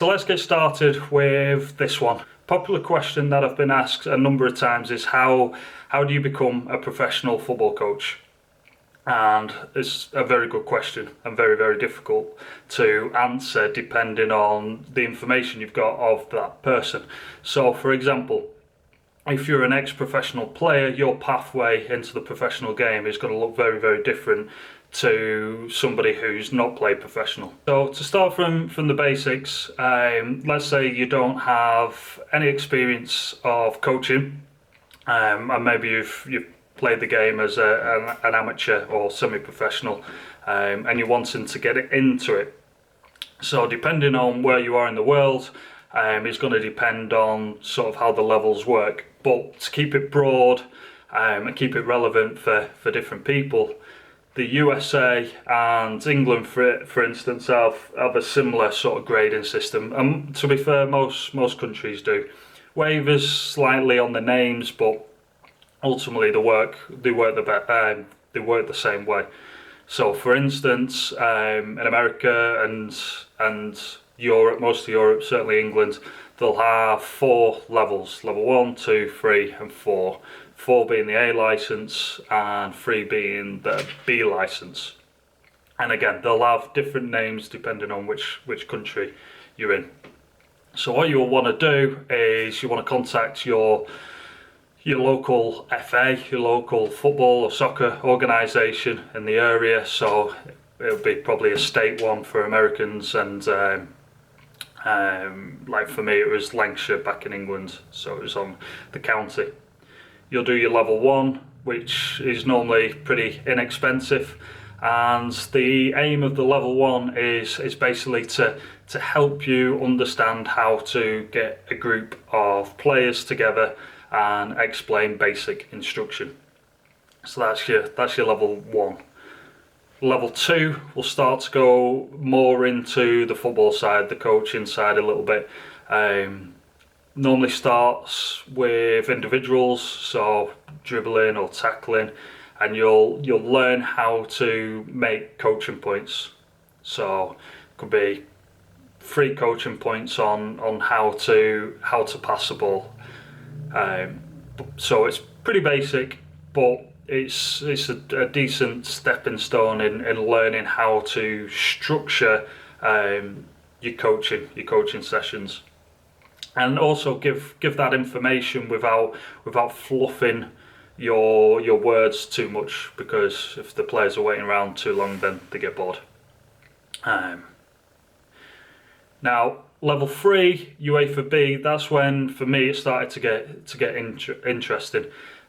So let's get started with this one. Popular question that I've been asked a number of times is how do you become a professional football coach? And it's a very good question and very, very difficult to answer depending on the information you've got of that person. So for example, if you're an ex-professional player, your pathway into the professional game is going to look very, very different to somebody who's not played professional. So to start from the basics, let's say you don't have any experience of coaching, and maybe you've played the game as an amateur or semi-professional, and you're wanting to get into it. So depending on where you are in the world, it's going to depend on sort of how the levels work. But to keep it broad and keep it relevant for different people, the USA and England, for instance, have a similar sort of grading system. And to be fair, most countries do. Waivers slightly on the names, but ultimately they work the same way. So, for instance, in America and Europe, most of Europe, certainly England, they'll have 4 levels: level 1, 2, 3, and 4. 4 being the A license and 3 being the B license. And again, they'll have different names depending on which country you're in. So what you'll want to do is you want to contact your local FA, your local football or soccer organisation in the area. So it'll be probably a state one for Americans, and like for me it was Lancashire back in England, so it was on the county. You'll do your level 1, which is normally pretty inexpensive, and the aim of the level 1 is basically to help you understand how to get a group of players together and explain basic instruction. So that's your level 1. Level 2 will start to go more into the football side, the coaching side a little bit. Normally starts with individuals, so dribbling or tackling, and you'll learn how to make coaching points. So it could be 3 coaching points on how to pass the ball. So it's pretty basic, but it's a decent stepping stone in learning how to structure your coaching sessions, and also give that information without fluffing your words too much, because if the players are waiting around too long, then they get bored. Now level 3, UEFA B, that's when for me it started to get interesting.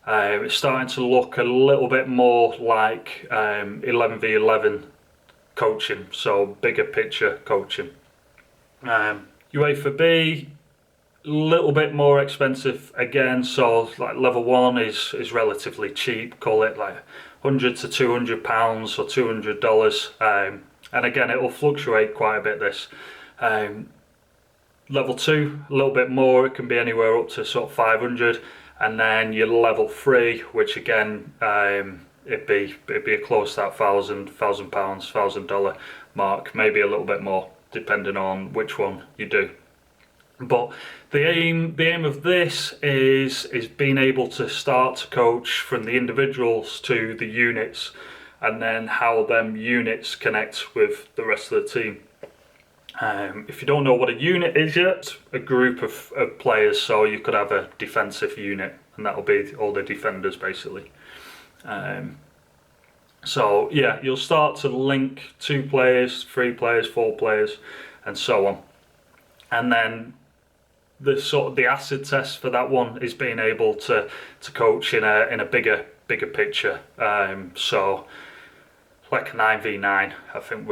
It's starting to look a little bit more like 11v11 coaching, so bigger picture coaching. UEFA B, a little bit more expensive again, so like level 1 is relatively cheap, call it like £100 to £200 or $200, and again it will fluctuate quite a bit. This level 2, a little bit more, it can be anywhere up to sort of 500, and then your level 3, which again it'd be close to that £1,000 mark, maybe a little bit more depending on which one you do. But the aim of this is being able to start to coach from the individuals to the units, and then how them units connect with the rest of the team. If you don't know what a unit is yet, a group of players, so you could have a defensive unit, and that'll be all the defenders basically. So yeah, you'll start to link 2 players, 3 players, 4 players, and so on. And then the acid test for that one is being able to coach in a bigger picture. So like 9v9, I think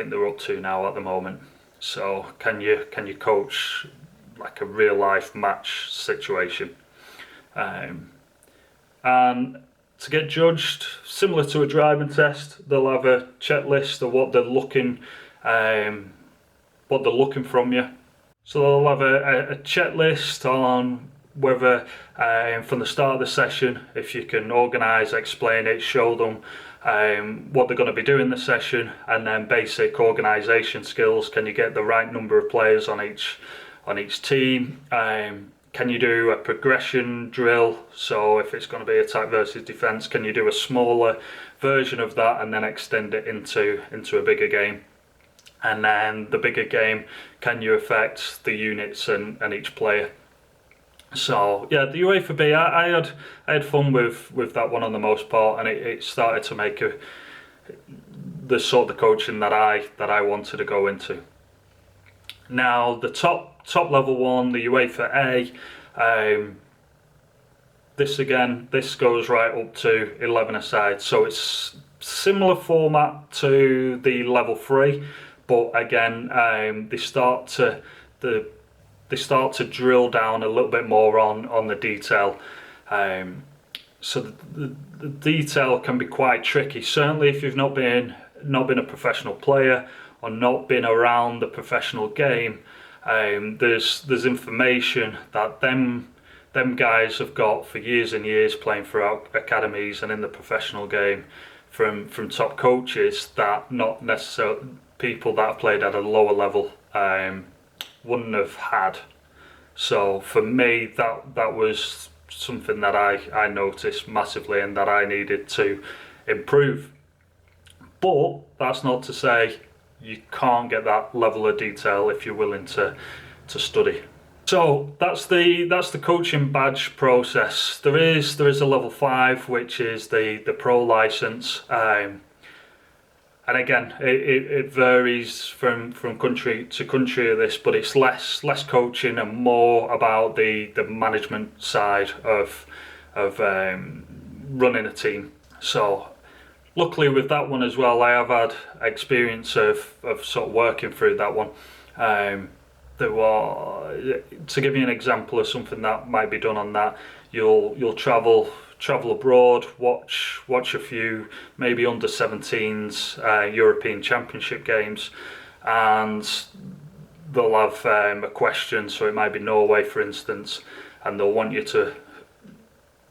they're up to now at the moment. So can you coach like a real life match situation? And to get judged, similar to a driving test, they'll have a checklist of what they're looking from you. So they'll have a checklist on whether from the start of the session, if you can organise, explain it, show them what they're going to be doing this session, and then basic organisation skills. Can you get the right number of players on each team? Can you do a progression drill? So if it's going to be attack versus defence, can you do a smaller version of that and then extend it into a bigger game? And then the bigger game, can you affect the units and each player? So yeah, the UEFA B, I had fun with that one on the most part, and it started to make the sort of coaching that I wanted to go into. Now the top level one, the UEFA A, this goes right up to 11-a-side, so it's similar format to the level 3, but again they start to drill down a little bit more on the detail. So the detail can be quite tricky, certainly if you've not been a professional player or not been around the professional game. There's information that them guys have got for years and years playing throughout academies and in the professional game from top coaches that not necessarily people that have played at a lower level wouldn't have had. So for me, that was something that I noticed massively and that I needed to improve. But that's not to say you can't get that level of detail if you're willing to study. So that's the coaching badge process. There is a level 5, which is the pro license. And again, it varies from country to country of this, but it's less coaching and more about the management side of running a team. So luckily with that one as well, I have had experience of sort of working through that one. To give you an example of something that might be done on that, you'll travel abroad, watch a few maybe under 17s European Championship games, and they'll have a question. So it might be Norway, for instance, and they'll want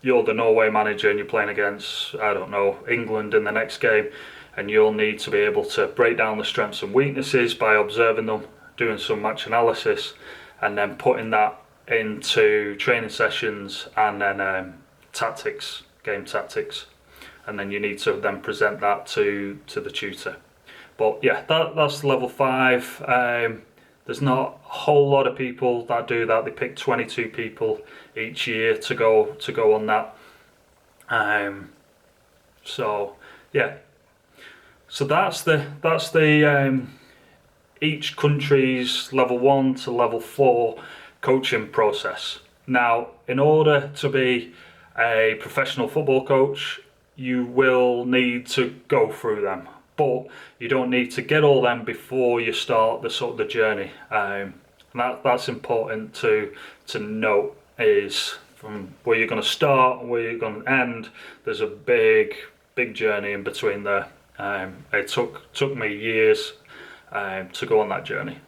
you're the Norway manager and you're playing against, I don't know, England in the next game, and you'll need to be able to break down the strengths and weaknesses by observing them, doing some match analysis, and then putting that into training sessions and then game tactics, and then you need to then present that to the tutor. But yeah, that's level 5. There's not a whole lot of people that do that. They pick 22 people each year to go on that. So yeah, so that's the each country's level 1 to level 4 coaching process. Now, in order to be a professional football coach, you will need to go through them, but you don't need to get all them before you start the journey. And that's important to note, is from where you're going to start and where you're going to end. There's a big journey in between there. It took me years to go on that journey.